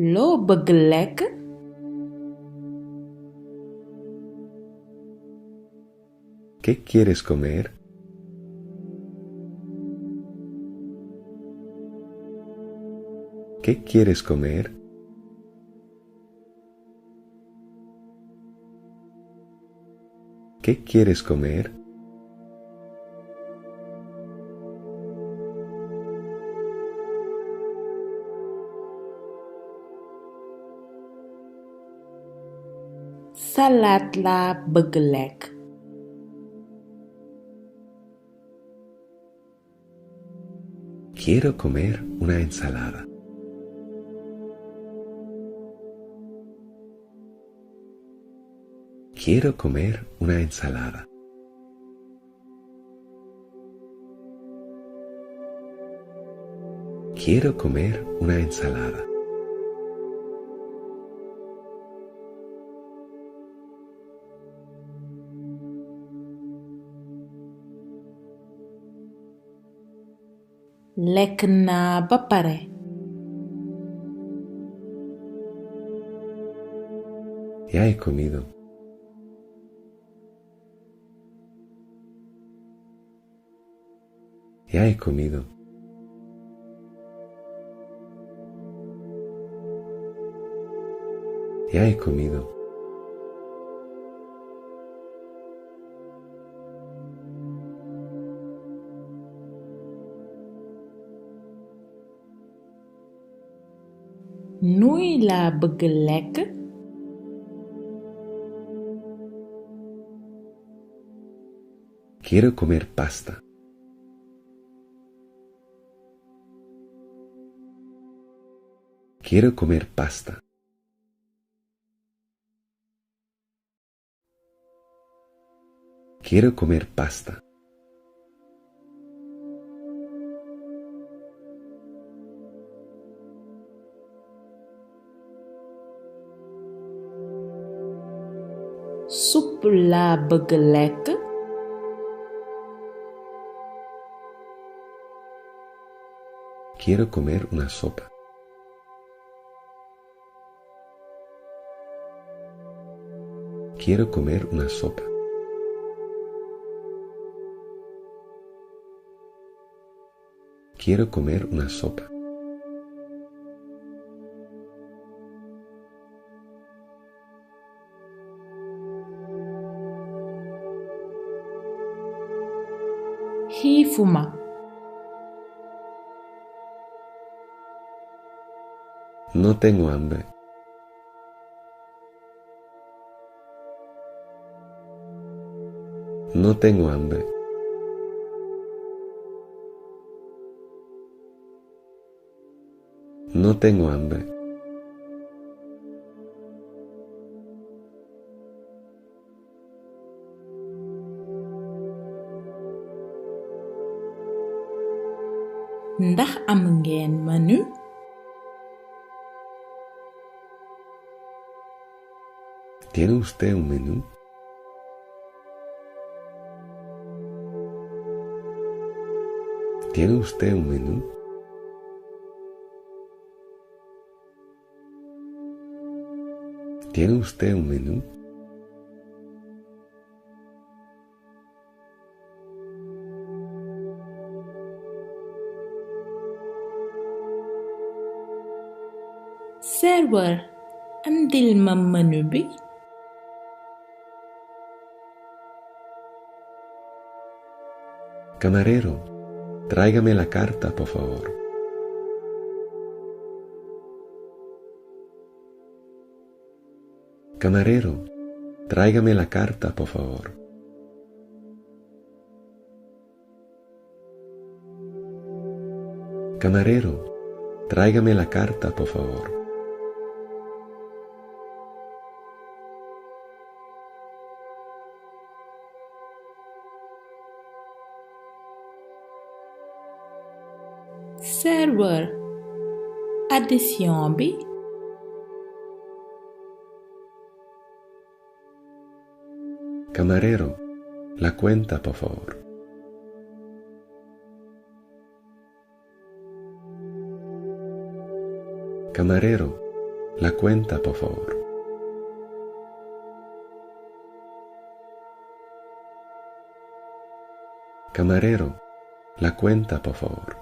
loo bëgg lekk? ¿Qué quieres comer? ¿Qué quieres comer? ¿Qué quieres comer? Salad laa bëgg lekk. Quiero comer una ensalada. Quiero comer una ensalada. Quiero comer una ensalada. Lekk naa ba pare. Ya he comido. Ya he comido. Ya he comido. Nuy laa bëgg lekk. Quiero comer pasta. Quiero comer pasta. Quiero comer pasta. Supp laa bëgg lekk. Quiero comer una sopa. Quiero comer una sopa. Quiero comer una sopa. Xiifuma. No tengo hambre. No tengo hambre. No tengo hambre. Ndax am ngeen menu? ¿Tiene usted un menú? ¿Tiene usted un menú? ¿Tiene usted un menú? Serveur, andil ma menu bi. Camarero, tráigame la carta, por favor. Camarero, tráigame la carta, por favor. Camarero, tráigame la carta, por favor. Serveur, addition bi. Camarero, la cuenta, por favor. Camarero, La cuenta, por favor. Camarero, la cuenta, por favor.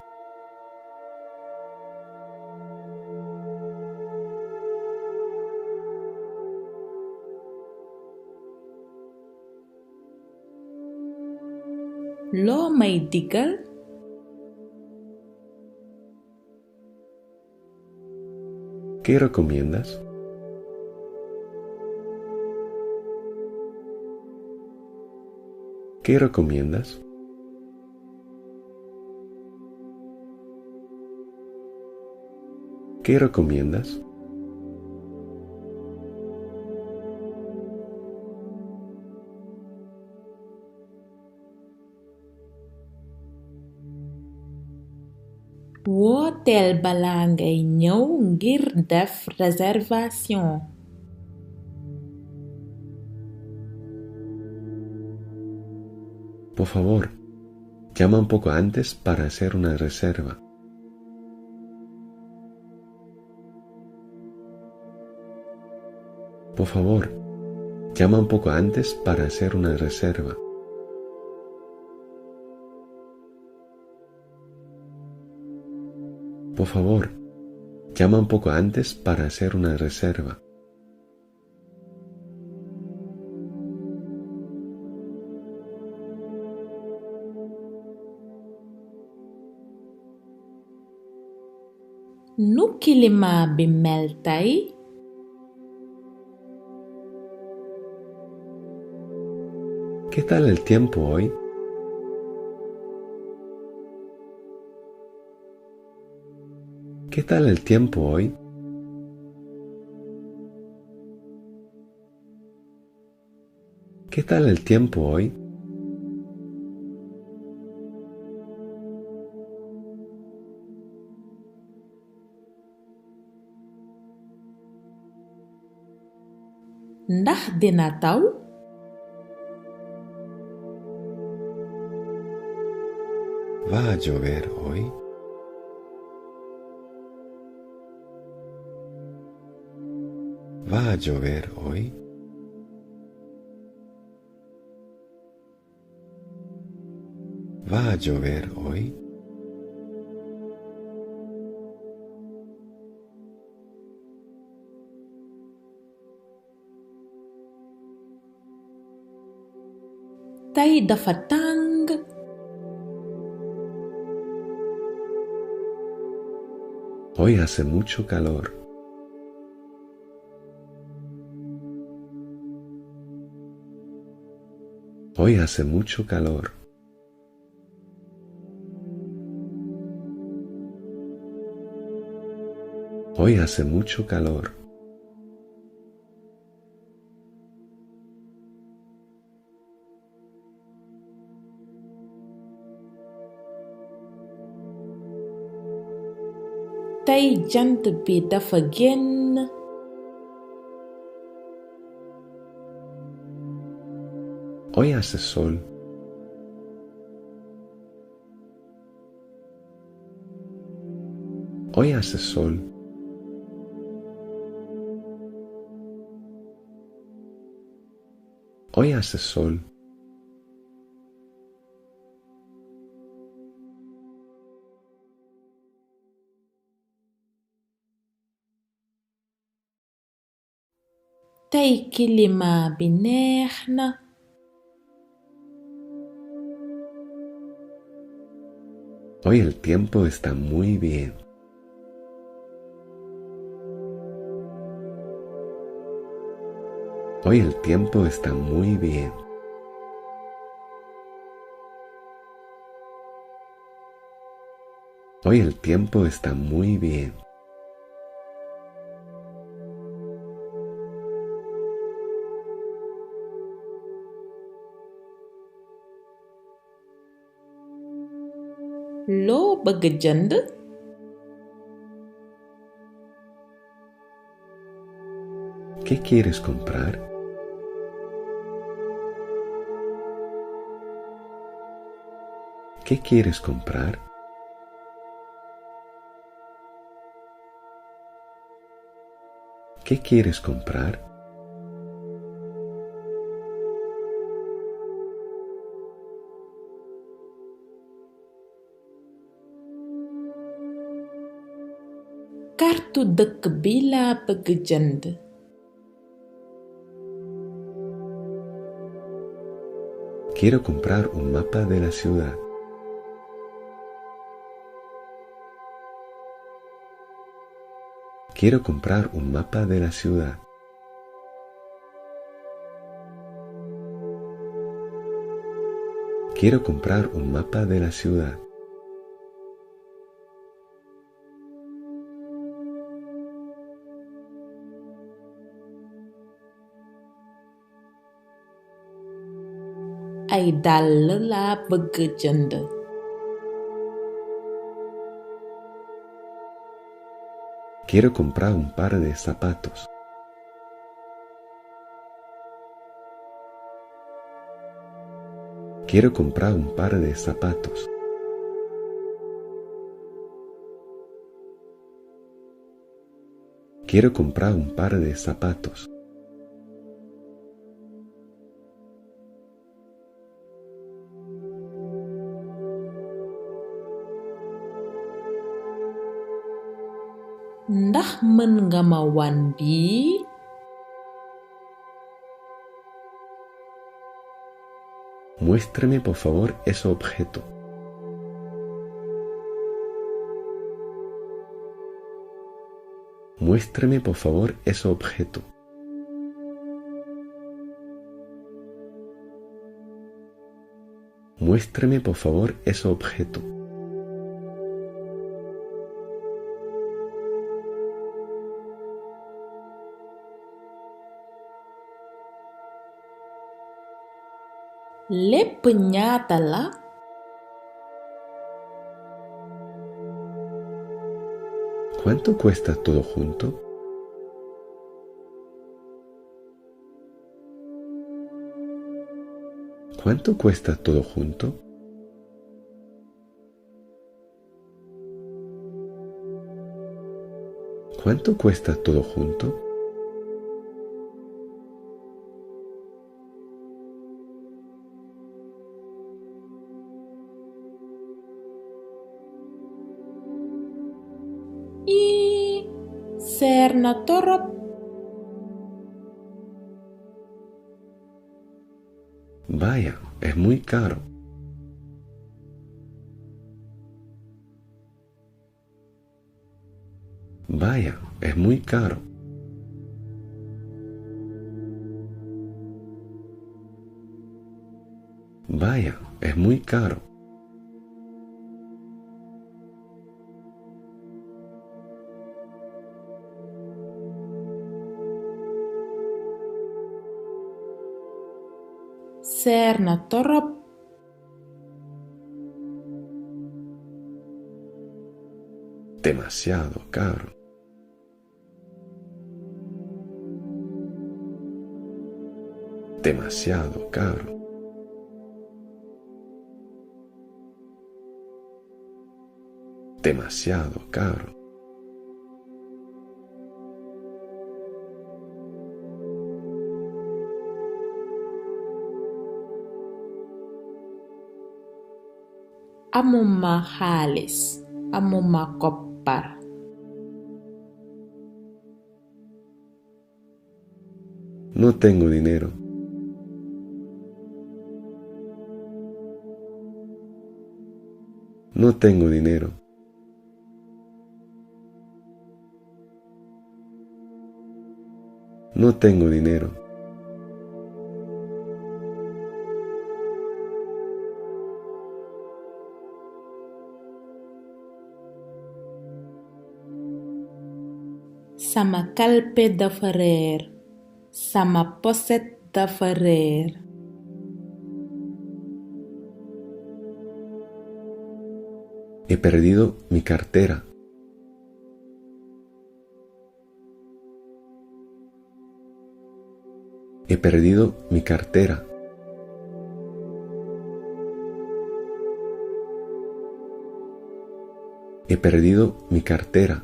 loo may digal? ¿Qué recomiendas? ¿Qué recomiendas? ¿Qué recomiendas? wooteel balaa ngay ñëw ngir def réservation. Por favor, llama un poco antes para hacer una reserva. Por favor, llama un poco antes para hacer una reserva. Por favor, llama un poco antes para hacer una reserva. nu climat bi mel tey? ¿Qué tal el tiempo hoy? ¿Qué tal el tiempo hoy? ¿Qué tal el tiempo hoy? ndax dina taw? ¿Va a llover hoy? ¿Va a llover hoy? ¿Va a llover hoy? tey dafa tàng. Hoy hace mucho calor. Hoy hace mucho calor. Hoy hace mucho calor. tey jant bi dafa génn. Hoy hace sol. Hoy hace sol. Hoy hace sol. tey climat bi neex na. Hoy el tiempo está muy bien. Hoy el tiempo está muy bien. Hoy el tiempo está muy bien. loo bëgg jënd? ¿Qué quieres comprar? ¿Qué quieres comprar? ¿Qué quieres comprar? Kartu dëkk bi laa bëgg jënd. Quiero comprar un mapa de la ciudad. Quiero comprar un mapa de la ciudad. Quiero comprar un mapa de la ciudad. Ay dàll laa bëgg jënd. Quiero comprar un par de zapatos. Quiero comprar un par de zapatos. Quiero comprar un par de zapatos. Ndax mën nga ma wan bii? Muéstrame por favor ese objeto. Muéstrame por favor ese objeto. Muéstrame por favor ese objeto. Lépp ñaata la? ¿Cuánto cuesta todo junto? ¿Cuánto cuesta todo junto? ¿Cuánto cuesta todo junto? Seer na torop. Vaya, es muy caro. Vaya, es muy caro. Vaya, es muy caro. Seer na torop. Demasiado caro. Demasiado caro. Demasiado caro. Amuma xaalis, amuma koppar. No tengo dinero. No tengo dinero. No tengo dinero. Sama kalpe dafa réer. Sama poset dafa réer. He perdido mi cartera. He perdido mi cartera. He perdido mi cartera.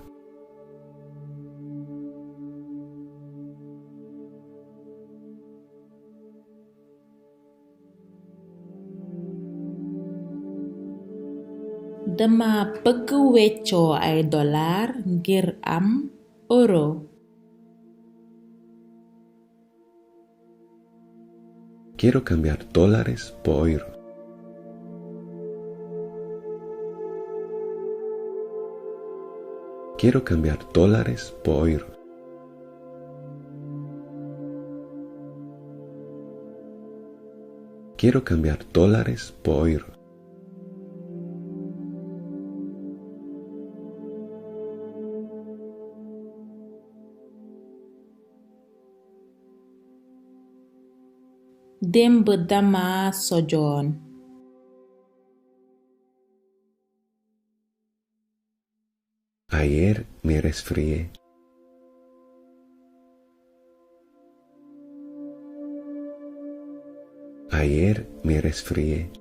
Dama bëgg weccoo ay dollar ngir am euro. Quiero cambiar dólares por euros. Quiero cambiar dólares por euros. Quiero cambiar dólares por euros. Démb dama sojoon. Ayer me resfrié. Ayer me resfrié.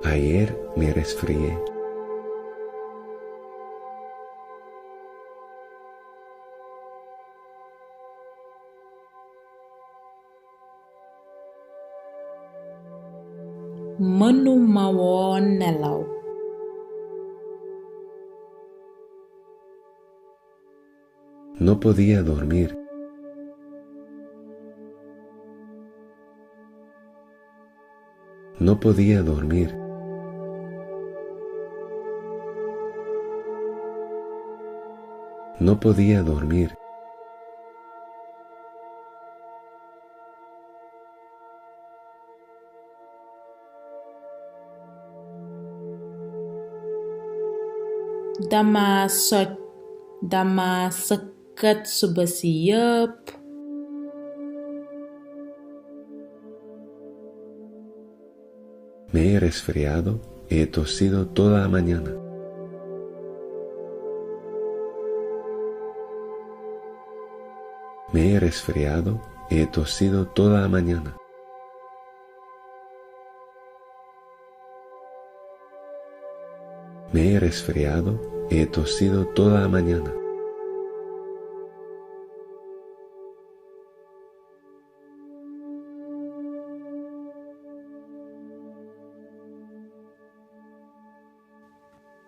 Ayer me resfrié. Mënuma woon nelaw. No podía dormir. No podía dormir. No podía dormir. Dama soj. Dama sëkkat suba si yépp. Me he resfriado y he tosido toda la mañana. Me he resfriado y he tosido toda la mañana. Me he resfriado y he tosido toda la mañana.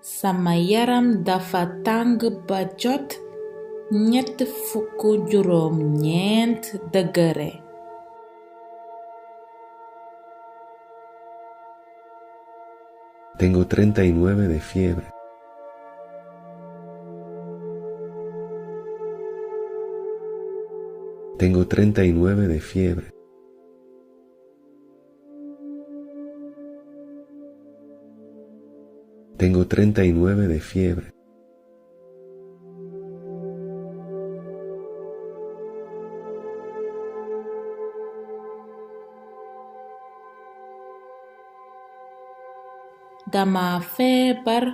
Sama yaram dafa tàng ba jot 39 degere. Tengo 39 de fiebre. Tengo 39 de fiebre. Tengo 39 de fiebre. Dama feebar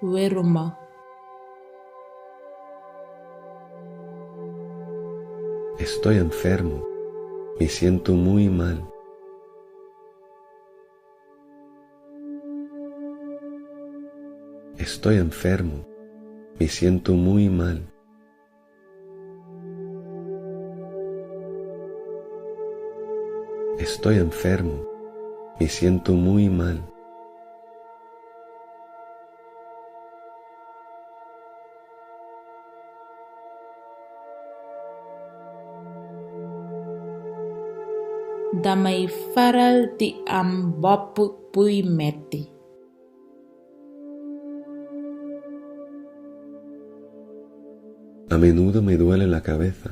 wéruma. Estoy enfermo. Me siento muy mal. Estoy enfermo. Me siento muy mal. Estoy enfermo. Me siento muy mal. Damay faral di am bopp buy metti. A menudo me duele la cabeza.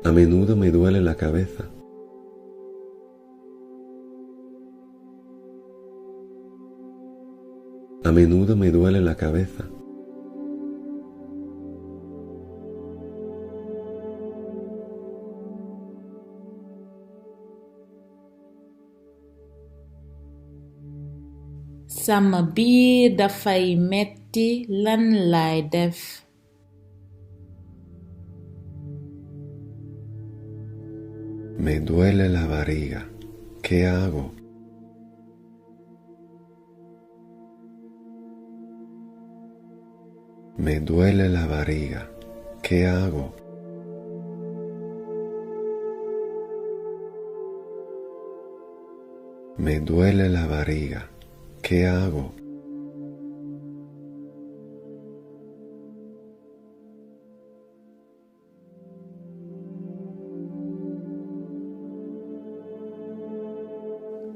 A menudo me duele la cabeza. A menudo me duele la cabeza. Sama biir dafay metti lan laay def. Me duele la barriga. ¿Qué hago? Me duele la barriga. ¿Qué hago? Me duele la barriga. ¿Qué hago?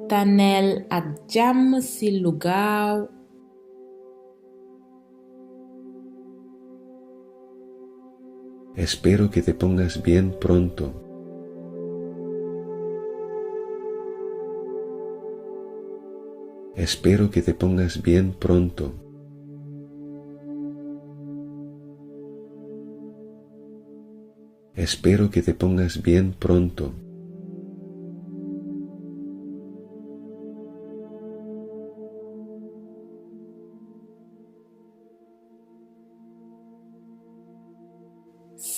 Tanel ak jàmm ci lu gaaw. Espero que te pongas bien pronto. Espero que te pongas bien pronto. Espero que te pongas bien pronto.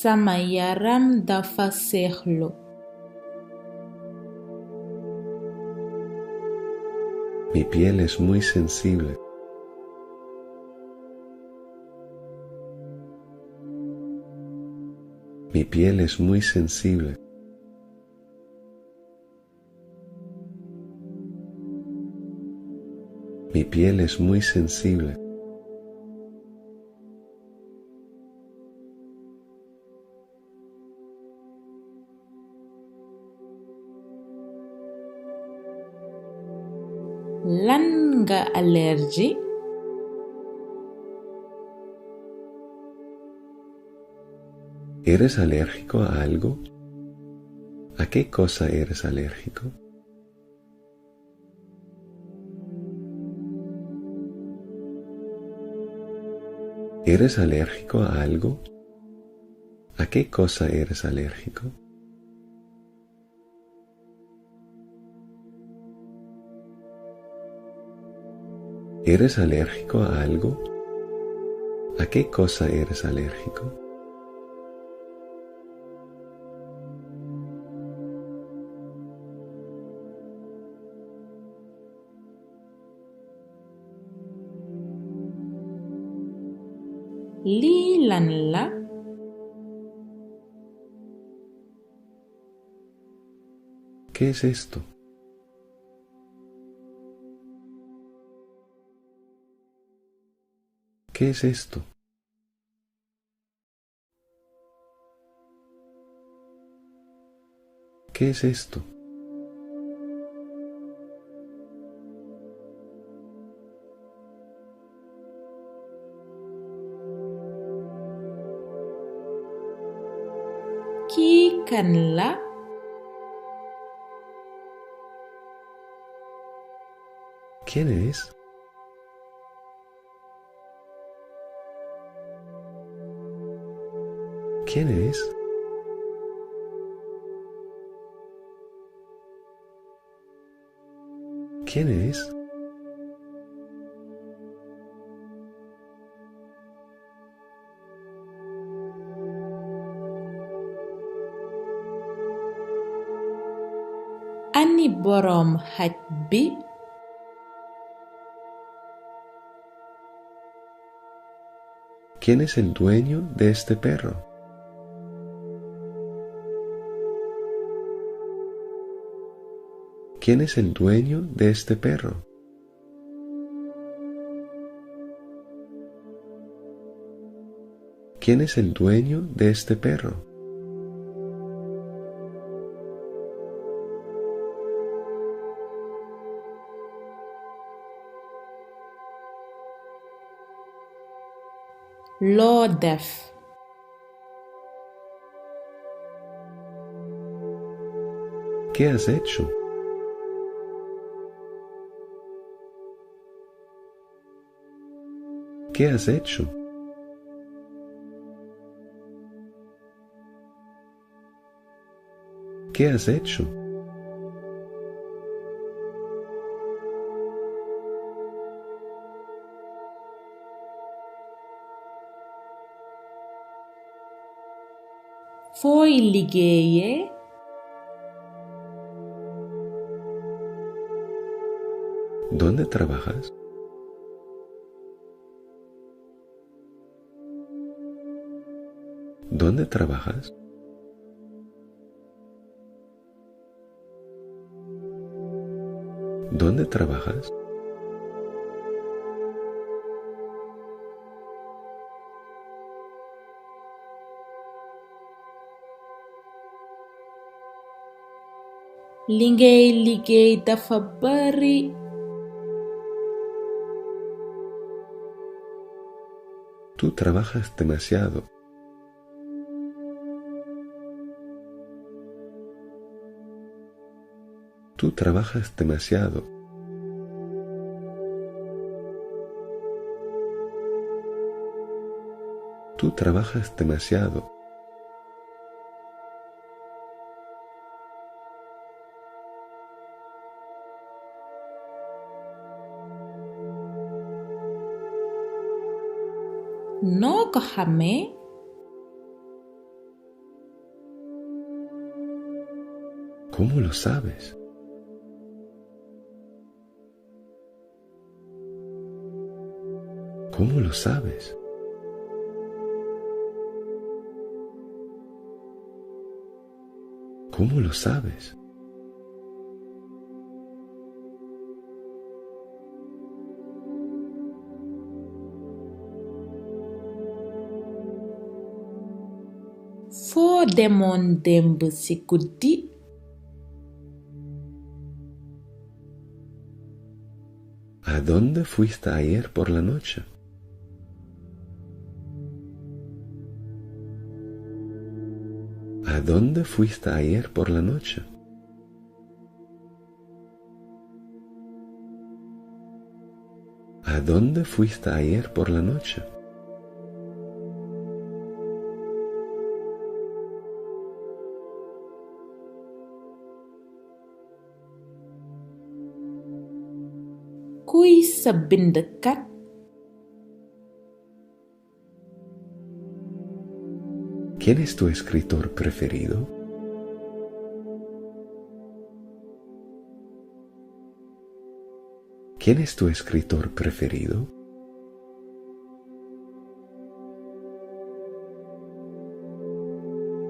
Sama yaram dafa seexlu. Mi piel es muy sensible. Mi piel es muy sensible. Mi piel es muy sensible. Lan nga allergie? ¿Eres alérgico a algo? ¿A qué cosa eres alérgico? ¿Eres alérgico a algo? ¿A qué cosa eres alérgico? ¿Eres alérgico a algo? ¿A qué cosa eres alérgico? Lii lan la? ¿Qué es esto? ¿Qué es esto? ¿Qué es esto? Kii kan la? ¿Quién es? ¿Quién es? ¿Quién es? Ani boroom xaj bi? ¿Quién es el dueño de este perro? ¿Quién es el dueño de este perro? ¿Quién es el dueño de este perro? Loo def? ¿Qué has hecho? ¿Qué has hecho? ¿Qué has hecho? Fooy liggéeyee? ¿Dónde trabajas? ¿Dónde trabajas? ¿Dónde trabajas? li ngay liggéey dafa bari. Tú trabajas demasiado. Tú trabajas demasiado. Tú trabajas demasiado. noo ko xamee? ¿Cómo lo sabes? ¿Cómo lo sabes? ¿Cómo lo sabes? foo demoon démb ci guddi? ¿A dónde fuiste ayer por la noche? ¿A dónde fuiste ayer por la noche? ¿A dónde fuiste ayer por la noche? kuy sa bindkat? ¿Quién es tu escritor preferido? ¿Quién es tu escritor preferido?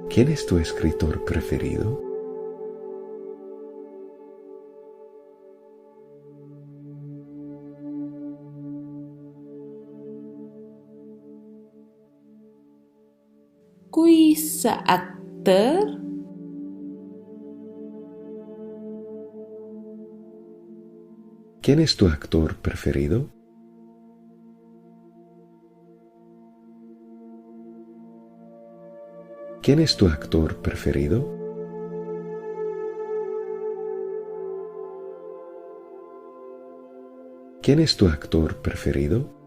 ¿Quién es tu escritor preferido? kuy sa acteur? ¿Quién es tu actor preferido? ¿Quién es tu actor preferido? ¿Quién es tu actor preferido?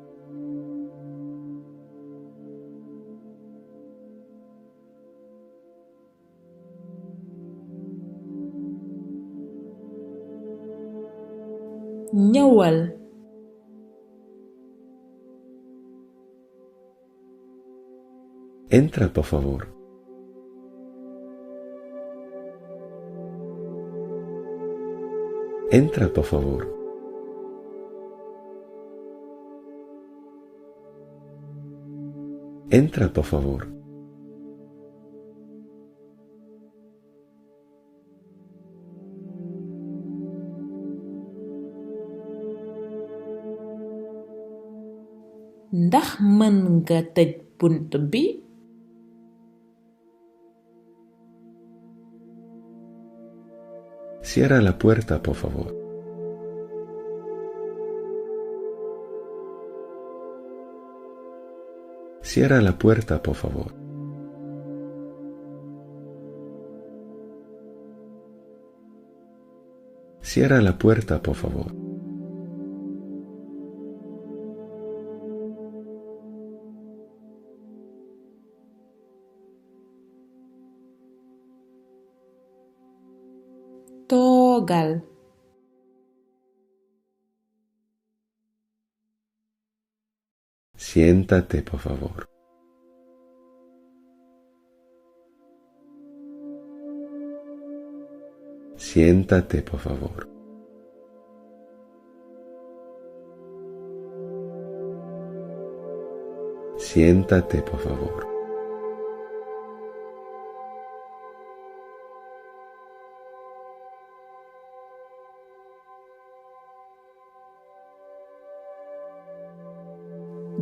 ñëwal. Entra, por favor. Entra, por favor. Entra, por favor. ndax mën nga tëj bunt bi? Cierra la puerta, por favor. Cierra la puerta, por favor. Cierra la puerta, por favor. toogal. Siéntate, por favor. Siéntate, por favor. Siéntate, por favor.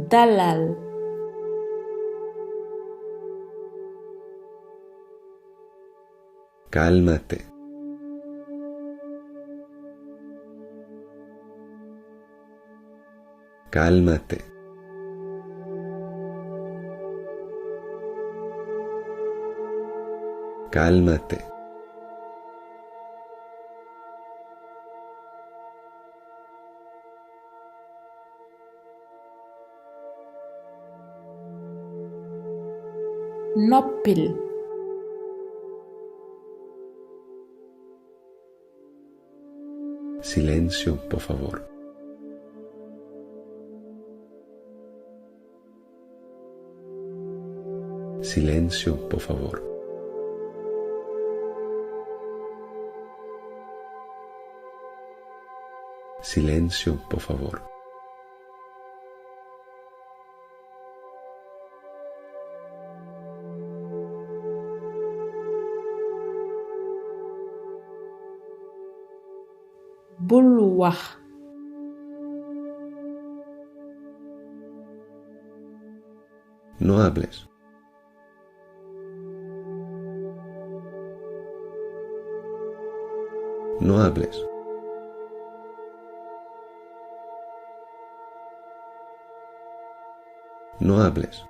dalal, cálmate, cálmate, cálmate, noppil, silencio, por favor. Silencio, por favor. Silencio, por favor. bul wax, No hables. No hables. No hables.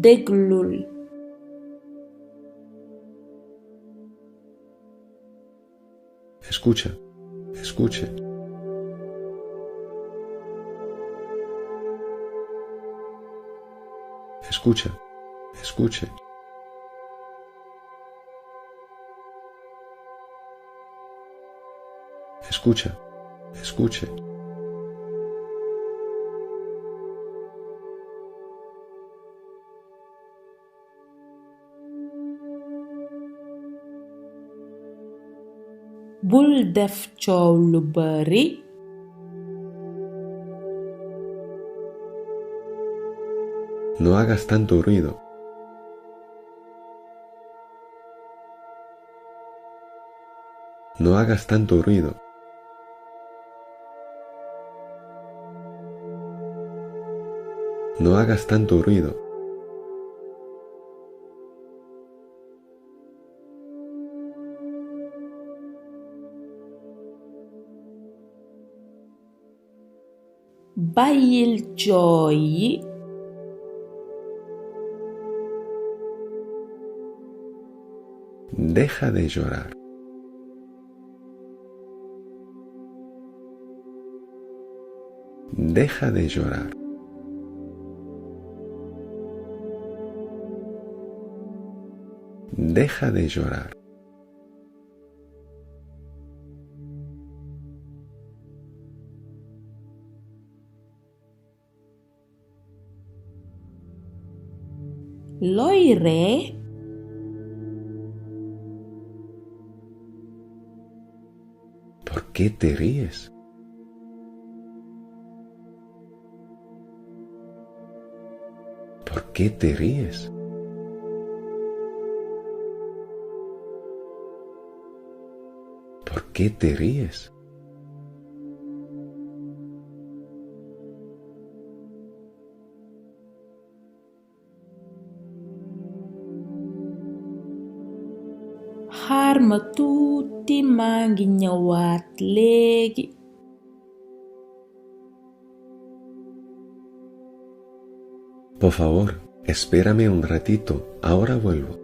déglul, Escucha, escuche. Escucha, escuche. Escucha, escuche. bul def coow lu bari, No hagas tanto ruido. No hagas tanto ruido. No hagas tanto ruido. bàyyil jooy yi, Deja de llorar. Deja de llorar. Deja de llorar. looy ree, ¿Por qué te ríes? ¿Por qué te ríes? ¿Por qué te ríes? xaar ma tuuti maa ngi ñëwaat léegi. Por favor, espérame un ratito, ahora vuelvo.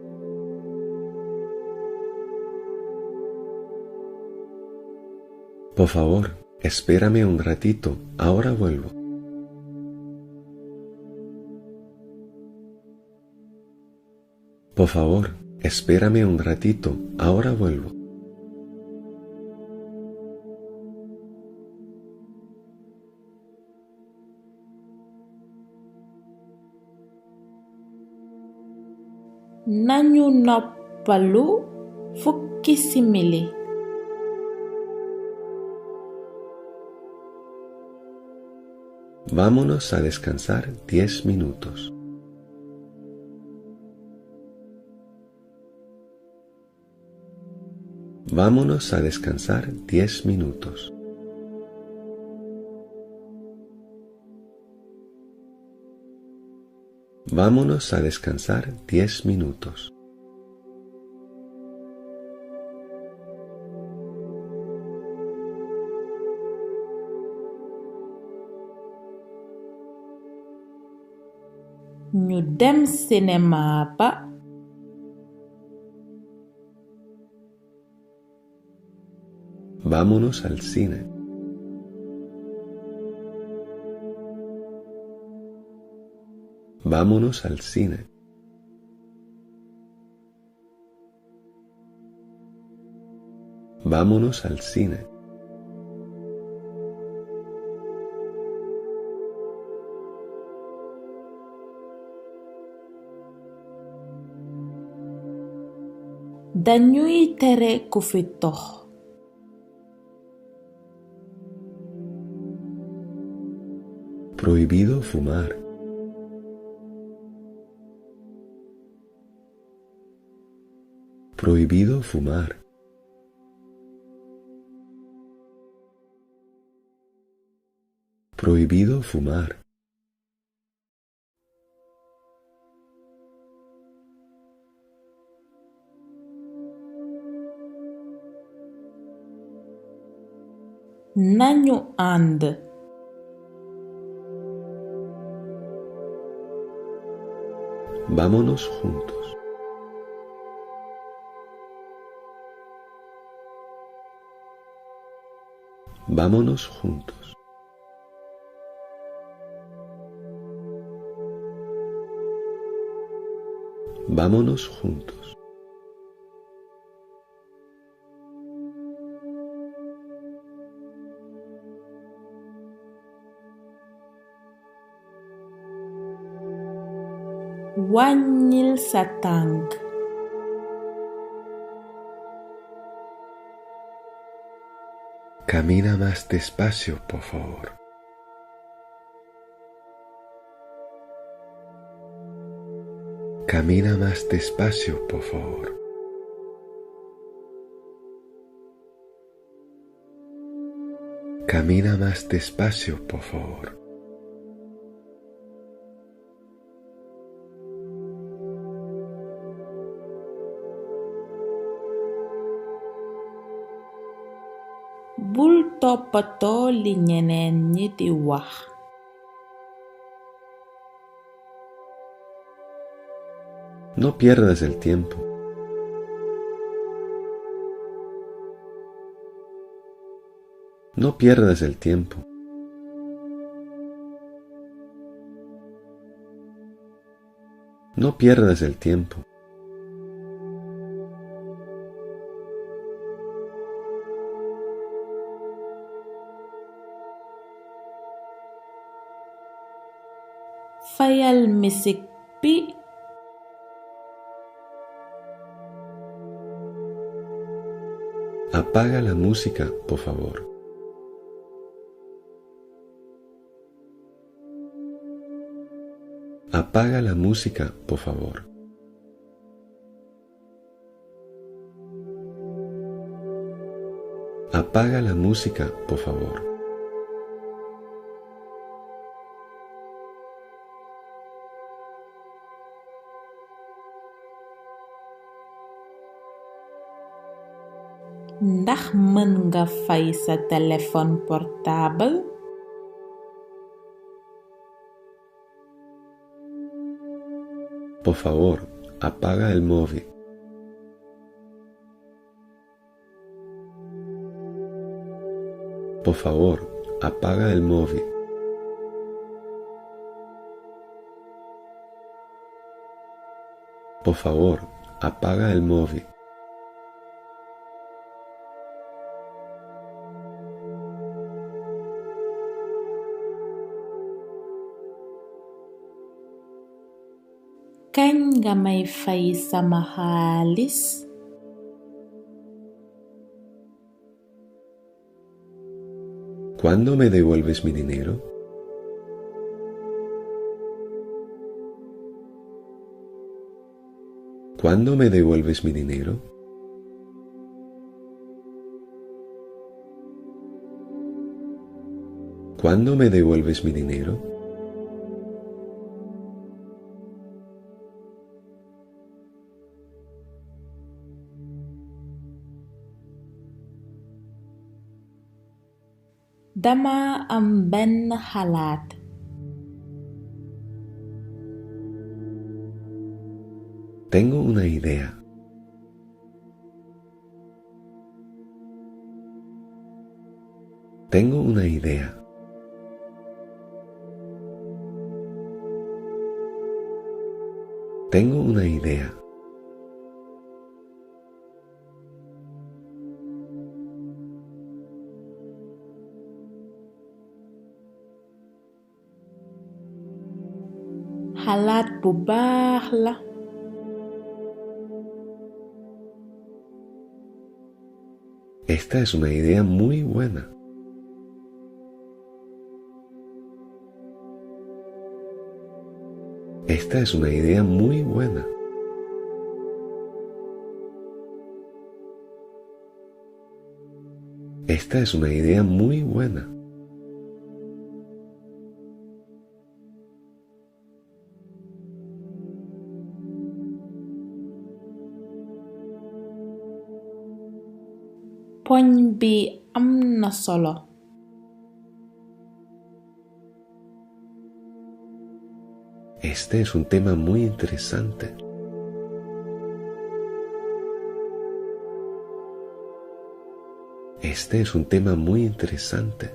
Por favor, espérame un ratito, ahora vuelvo. Por favor, espérame un ratito, ahora vuelvo. nañu noppalu fukki simili. Vámonos a descansar 10 minutos. Vámonos a descansar 10 minutos. Vámonos a descansar 10 minutos. ñu dem cinéma ba. Vámonos al cine. Vámonos al cine. Vámonos al cine. dañuy tere ku fi tox. Prohibido fumar. Prohibido fumar. Prohibido fumar. nañu ànd. Vámonos juntos. Vámonos juntos. Vámonos juntos. wàññil sa tànk. Camina más despacio, por favor. Camina más despacio, por favor. Camina más despacio, por favor. bul toppatoo li ñeneen ñi di wax. No pierdas el tiempo. No pierdas el tiempo. No pierdas el tiempo. fayal misik bi. Apaga la música, por favor. Apaga la música, por favor. Apaga la música, por favor. ndax mën nga fay sa téléphone portable. Por favor, apaga el móvil. Por favor, apaga el móvil. Por favor, apaga el móvil. kañ nga may fay sama xaalis. ¿Cuándo me devuelves mi dinero? ¿Cuándo me devuelves mi dinero? ¿Cuándo me devuelves mi dinero? Dama am benn xalaat. Tengo una idea. Tengo una idea. Tengo una idea. Xalaat bu baax la. Esta es una idea muy buena. Esta es una idea muy buena. Esta es una idea muy buena. Poñ bi am na solo. Este es un tema muy interesante. Este es un tema muy interesante.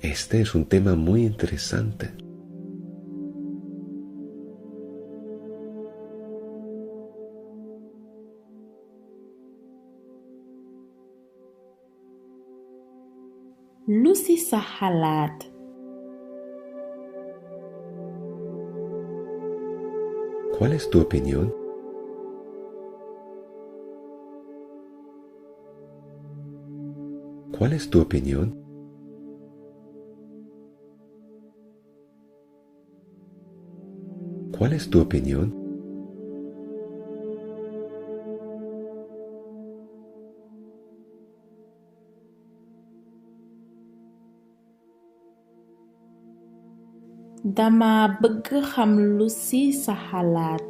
Este es un tema muy interesante. Lu ci sa xalaat. ¿Cuál es tu opinión? ¿Cuál es tu opinión? ¿Cuál es tu opinión? Dama bëgg xam lu ci sa xalaat.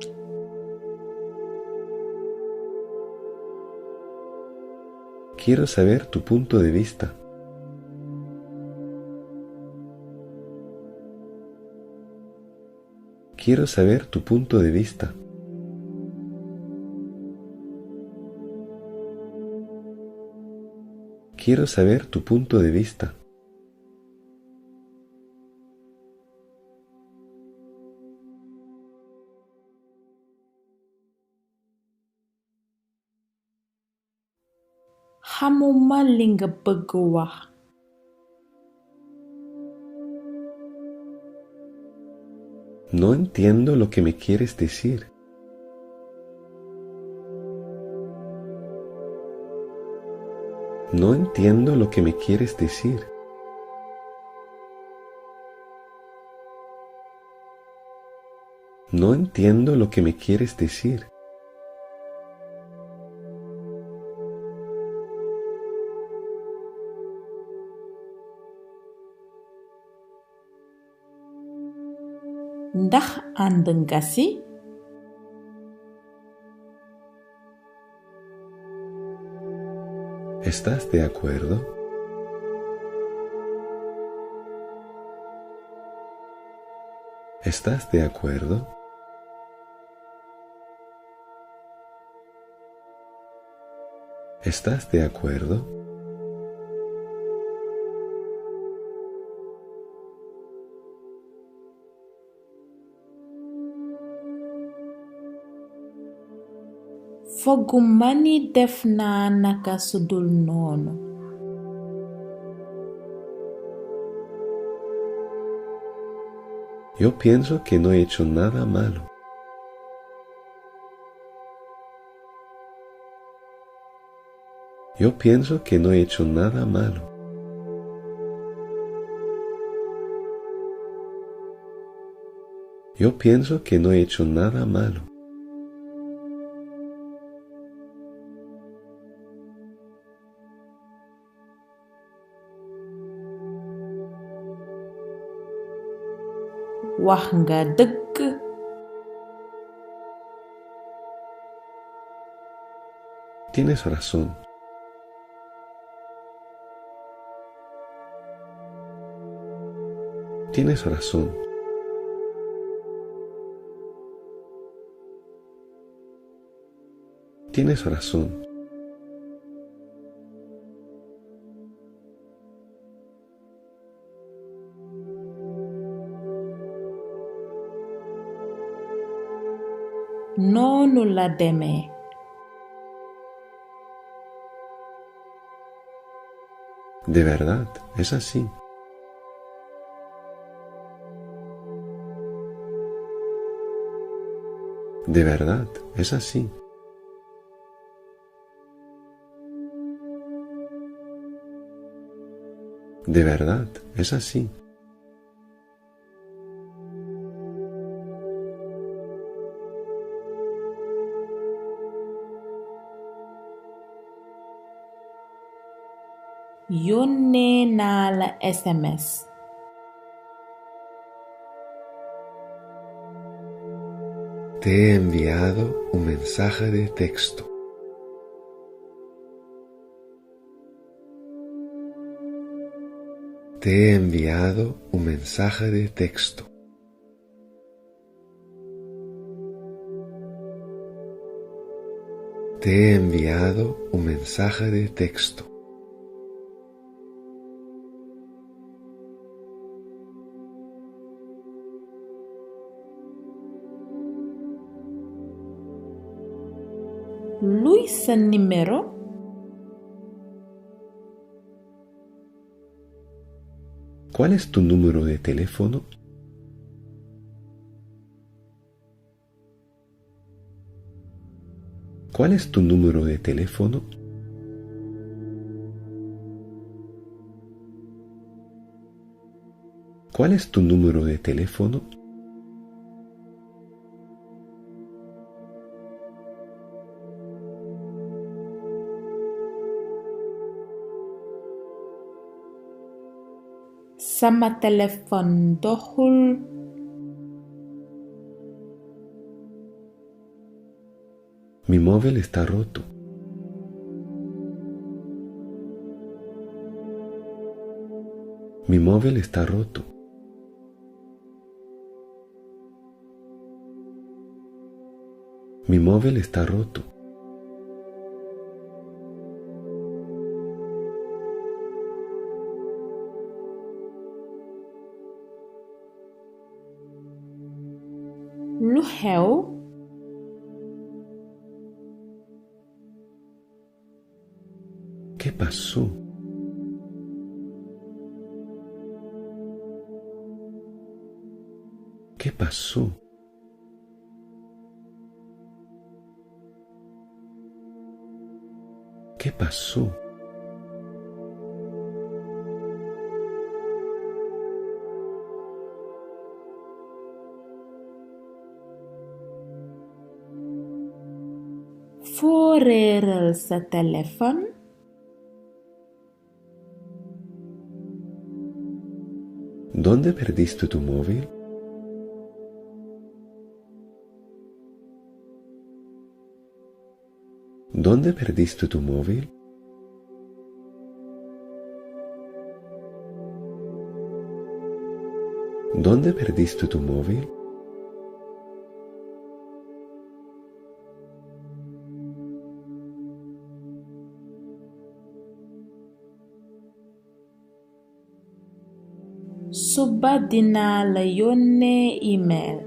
Quiero saber tu punto de vista. Quiero saber tu punto de vista. Quiero saber tu punto de vista. Xamuma li nga bëgg wax. No entiendo lo que me quieres decir. No entiendo lo que me quieres decir. No entiendo lo que me quieres decir. Ndax ànd nga ci? ¿Estás de acuerdo? ¿Estás de acuerdo? ¿Estás de acuerdo? Fogguma ni def naa naka sudul noonu. Yo pienso que no he hecho nada malo. Yo pienso que no he hecho nada malo. Yo pienso que no he hecho nada malo. wax nga dëgg. Tienes razón. Tienes razón. Tienes razón. Noonu la demee. De verdad, es así. De verdad, es así. De verdad, es así. Yónnee naa la SMS. Te he enviado un mensaje de texto. Te he enviado un mensaje de texto. Te he enviado un mensaje de texto. Luy sa numéro? ¿Cuál es tu número de teléfono? ¿Cuál es tu número de teléfono? ¿Cuál es tu número de teléfono? Sama téléphone doxul. Mi móvil está roto. Mi móvil está roto. Mi móvil está roto. Lu xew? ¿Qué pasó? ¿Qué pasó? ¿Qué pasó? Foo réeral sa téléphone? ¿Dónde perdiste tu móvil? ¿Dónde perdiste tu móvil? ¿Dónde perdiste tu móvil? Suba dinaa la yónnee email.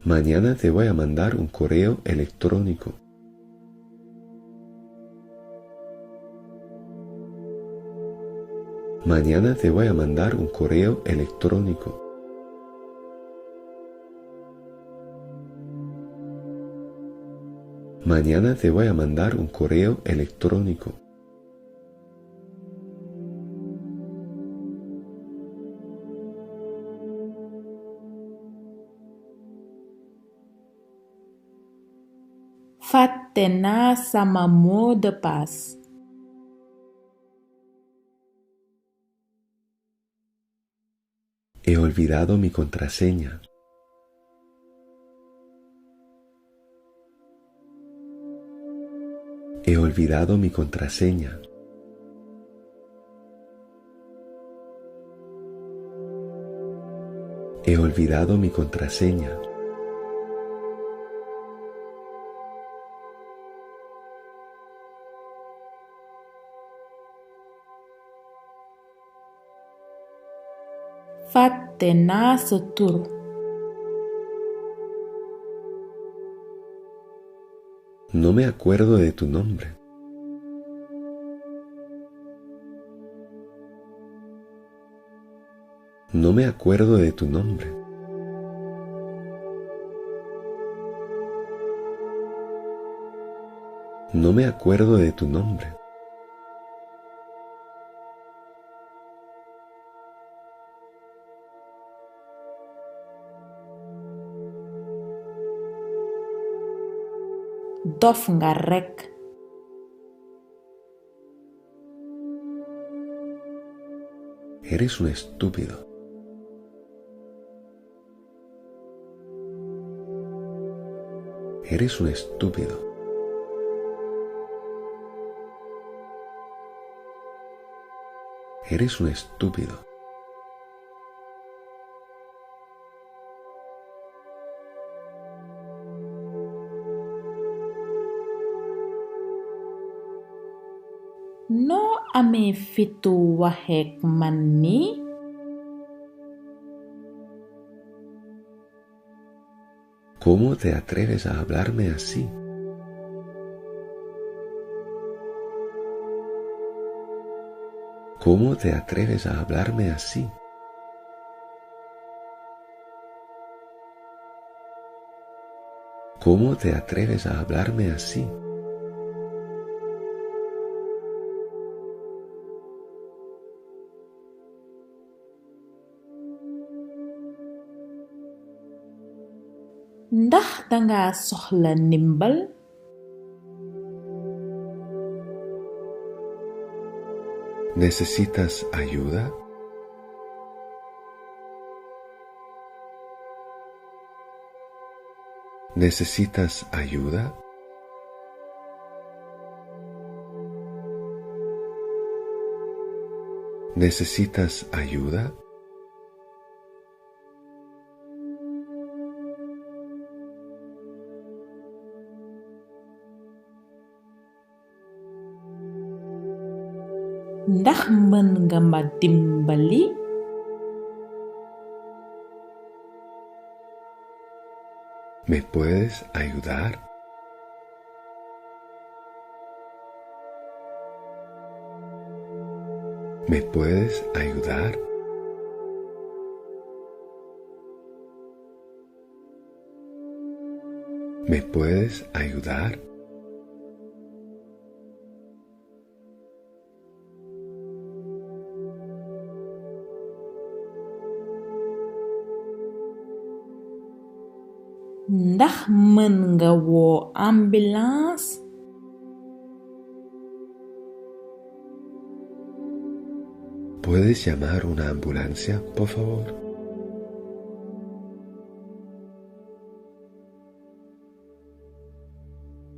Mañana te voy a mandar un correo electrónico. Mañana te voy a mandar un correo electrónico. Mañana te voy a mandar un correo electrónico. Fàtte naa sama mot de passe. He olvidado mi contraseña. He olvidado mi contraseña. He olvidado mi contraseña. Fàtte naa sa tur. No me acuerdo de tu nombre. No me acuerdo de tu nombre. No me acuerdo de tu nombre. Dof nga rekk. Eres un estúpido. Eres un estúpido. Eres un estúpido. Noo amee fitu waxeek man nii? ¿Cómo te atreves a hablarme así? ¿Cómo te atreves a hablarme así? ¿Cómo te atreves a hablarme así? Ndax danga soxla ndimbal? ¿Necesitas ayuda? ¿Necesitas ayuda? ¿Necesitas ayuda? Ndax mën nga ma dimbali? ¿Me puedes ayudar? ¿Me puedes ayudar? ¿Me puedes ayudar? Ndax mën nga woo ambulance? ¿Puedes llamar una ambulancia, por favor?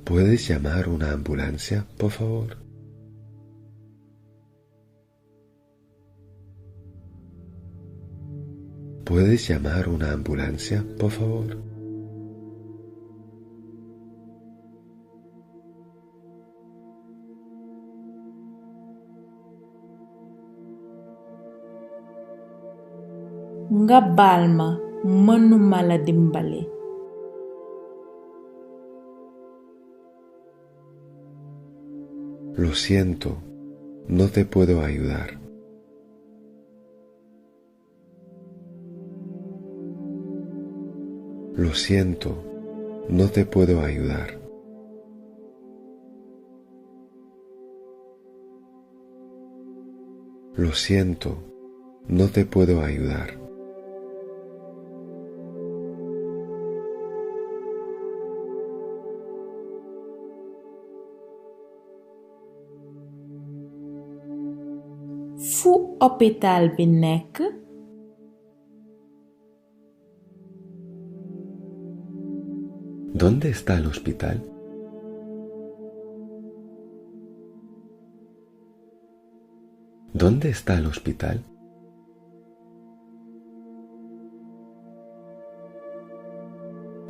¿Puedes llamar una ambulancia, por favor? ¿Puedes llamar una ambulancia, por favor? Nga baal ma, mënuma la dimbali. Lo siento, no te puedo ayudar. Lo siento, no te puedo ayudar. Lo siento, no te puedo ayudar. Fu hôpital bi nekk? ¿Dónde está el hospital? ¿Dónde está el hospital?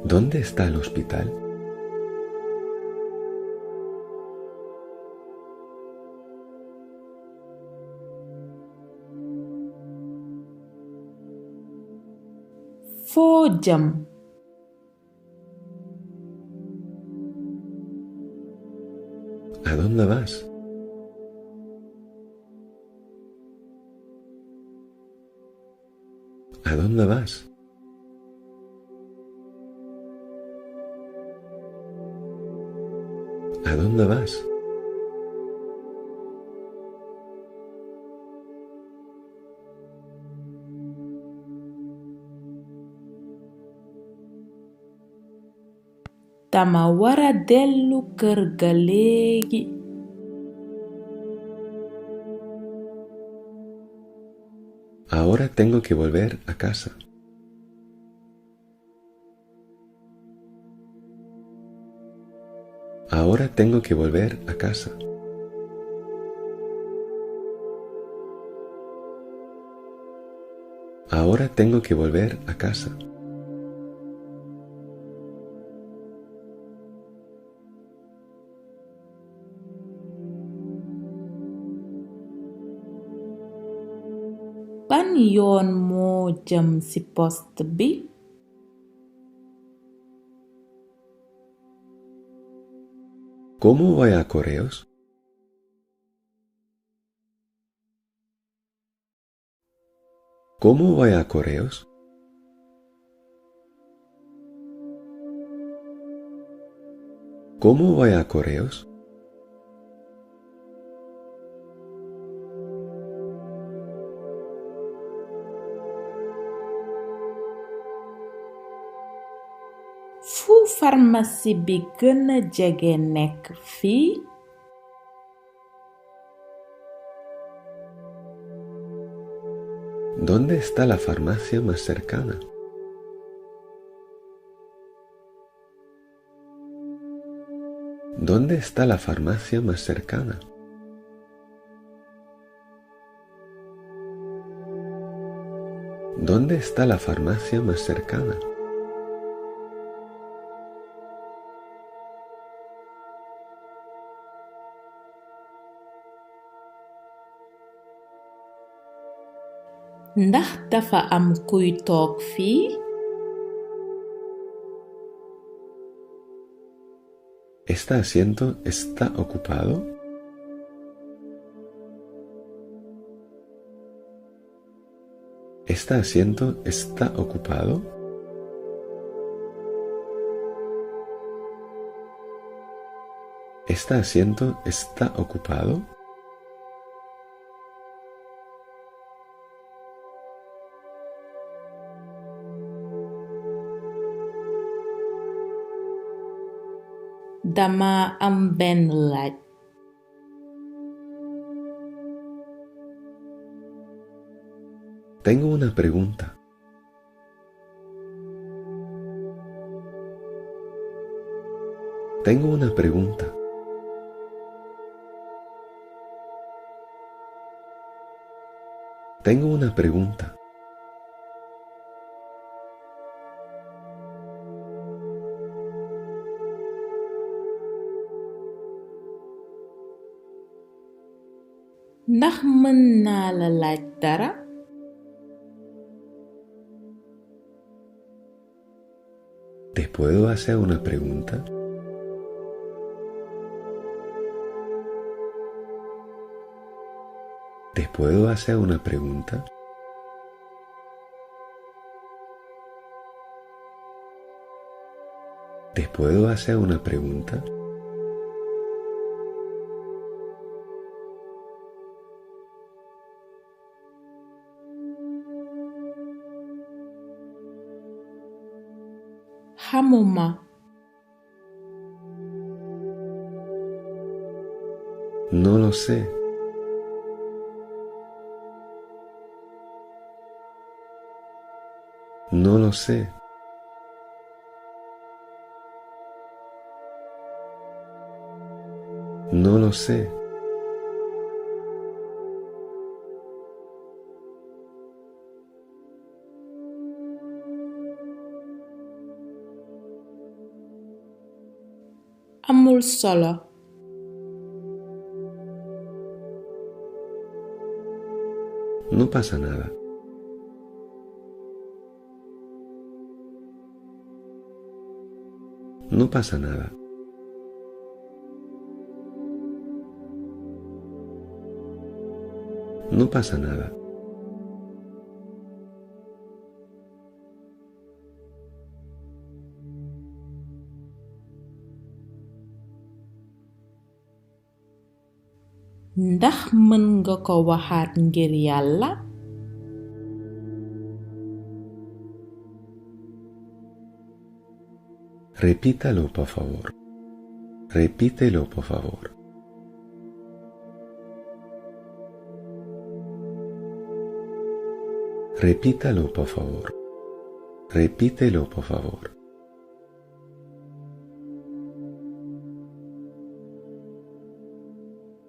¿Dónde está el hospital? Foo jëm? ¿A dónde vas? ¿A dónde vas? ¿A dónde vas? Dama wara dellu kër ga léegi. Ahora tengo que volver a casa. Ahora tengo que volver a casa. Ahora tengo que volver a casa. Ban yoon moo jëm ci poste bi? ¿Cómo voy a correos? ¿Cómo voy a correos? ¿Cómo voy a correos? Fu pharmacie bi gëna jege nekk fii? ¿Dónde está la farmacia más cercana? ¿Dónde está la farmacia más cercana? ¿Dónde está la farmacia más cercana? Ndax dafa am kuy toog fii? ¿Este asiento está ocupado? ¿Este asiento está ocupado? ¿Este asiento está ocupado? Dama am benn laaj. Tengo una pregunta. Tengo una pregunta. Tengo una pregunta. Ndax mën naa la laaj dara? ¿Te puedo hacer una pregunta? ¿Te puedo hacer una pregunta? ¿Te puedo hacer una pregunta? Xamuma. No lo sé. No lo sé. No lo sé. Amul solo. No pasa nada. No pasa nada. No pasa nada. Ndax mën nga ko waxaat ngir Yàlla? Repítalo, por favor. Repítelo, por favor. Repítalo, por favor. Repítelo, por favor.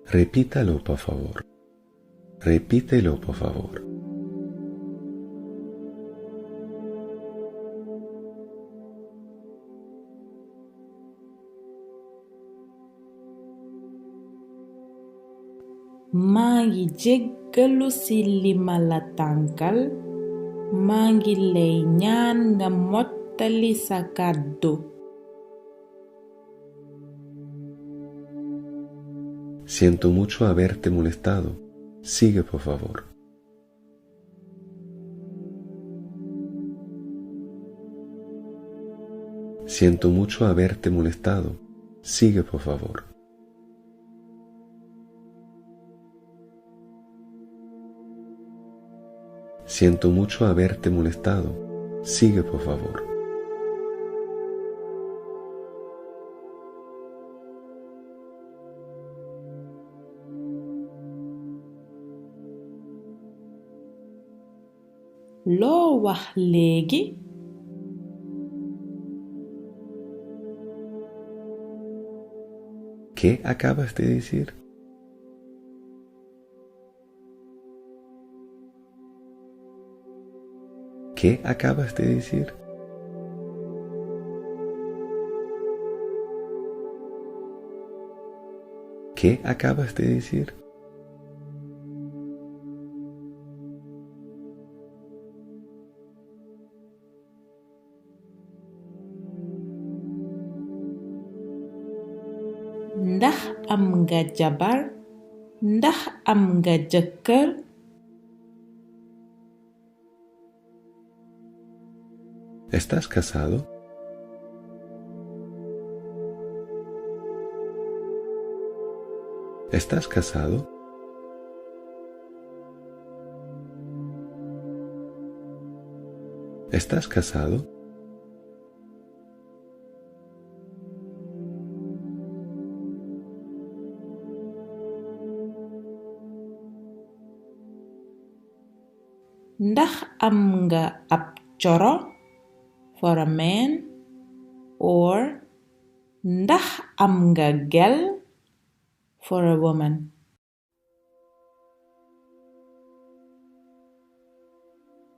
Repítalo, por favor. Repítelo, por favor. maa ngi jéggalu ci li ma la tànkal. maa ngi lay ñaan nga mottali sa kàddu. Siento mucho haberte molestado. Sigue, por favor. Siento mucho haberte molestado. Sigue, por favor. Siento mucho haberte molestado. Sigue, por favor. loo wax léegi? ¿Qué acabas de decir? ¿Qué acabas de decir? ¿Qué acabas de decir? Ndax am nga jabar? Ndax am nga jëkkër? ¿Estás casado? ¿Estás casado? ¿Estás casado? Ndax am nga ab coro? For a man. Or ndax am nga gel? For a woman.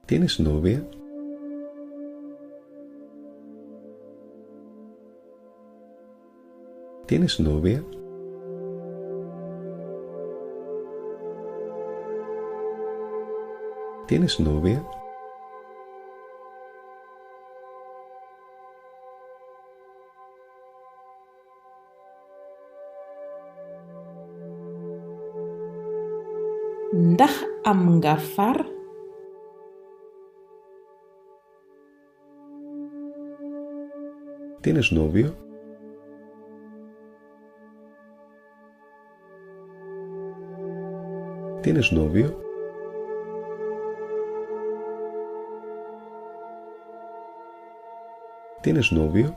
¿Tienes novia? ¿Tienes novia? ¿Tienes novia? Ndax am nga far? ¿Tienes novio? ¿Tienes novio? ¿Tienes novio?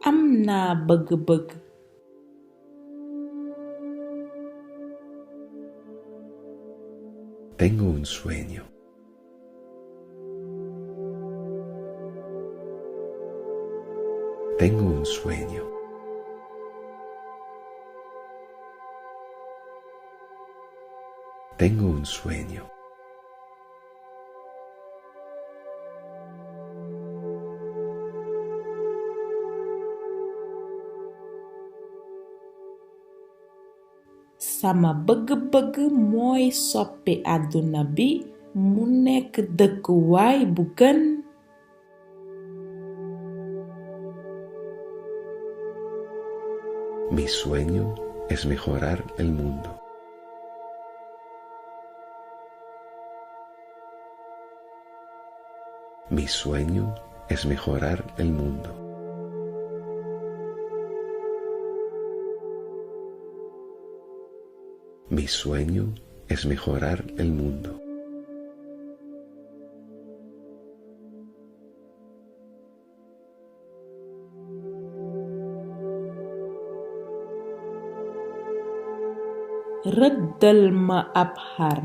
Am naa bëgg-bëgg. Tengo un sueño. Tengo un sueño. Tengo un sueño. Sama bëgg-bëgg mooy soppi àdduna bi mu nekk dëkkuwaay bu gën. Mi sueño es mejorar el mundo. Mi sueño es mejorar el mundo. Mi sueño es mejorar el mundo. Rëddal ma ab xar.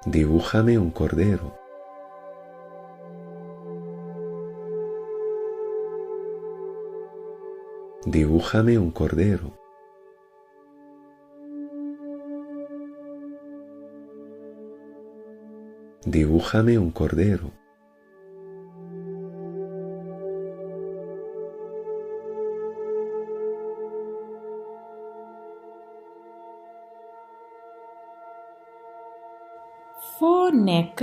Dibújame un cordero. Dibújame un cordero. Dibújame un cordero. Foo nekk?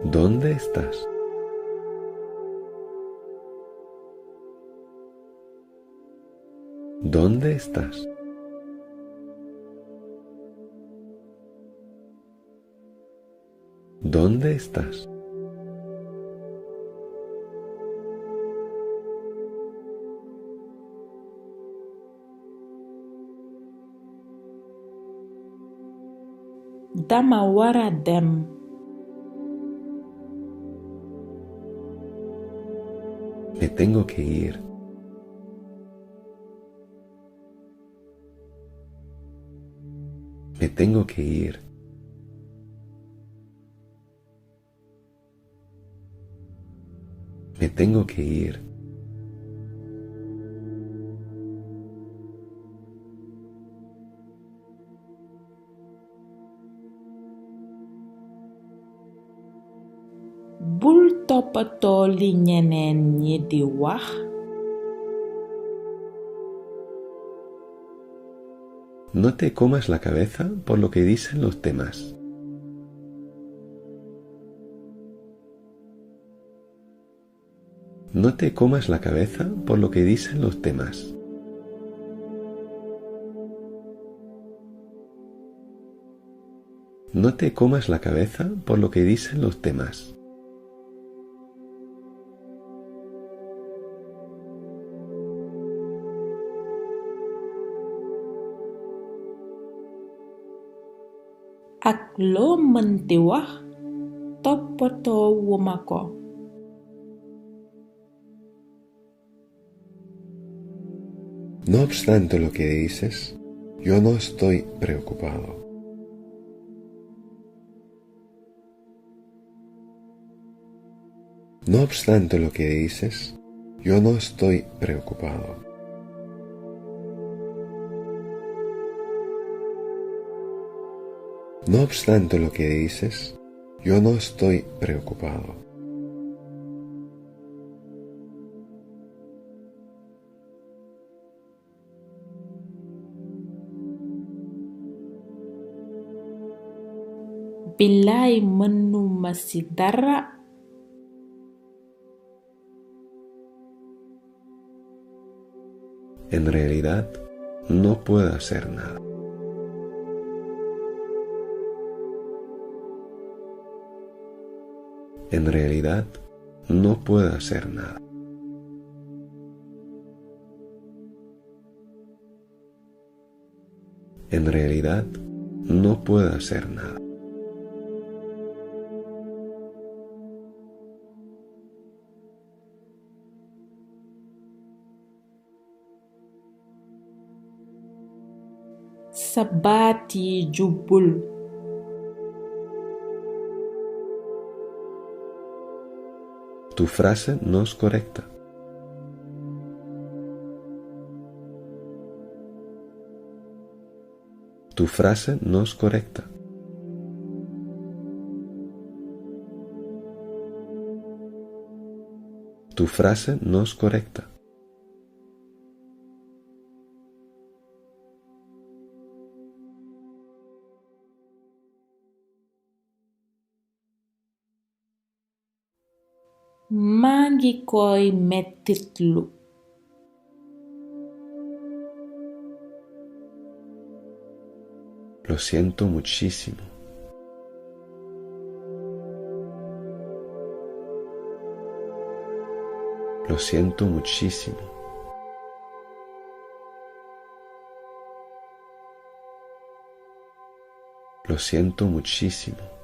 ¿Dónde estás? ¿Dónde estás? ¿Dónde estás? Dama wara dem. Me tengo que ir. Me tengo que ir. Me tengo que ir. Bul toppatoo li ñeneen ñi di wax. No te comas la cabeza por lo que dicen los demás. No te comas la cabeza por lo que dicen los demás. No te comas la cabeza por lo que dicen los demás. Ak loo mënti wax toppatoo wuma ko. No obstante lo que dices, yo no estoy preocupado. No obstante lo que dices, yo no estoy preocupado. No obstante lo que dices, yo no estoy preocupado. Bilaay mënuma ci dara. En realidad, no puedo hacer nada. En realidad, no puedo hacer nada. En realidad, no puedo hacer nada. sa baat yi jubbul. Tu frase no es correcta. Tu frase no es correcta. Tu frase no es correcta. maa ngi koy mettitlu. Lo siento muchísimo. Lo siento muchísimo. Lo siento muchísimo.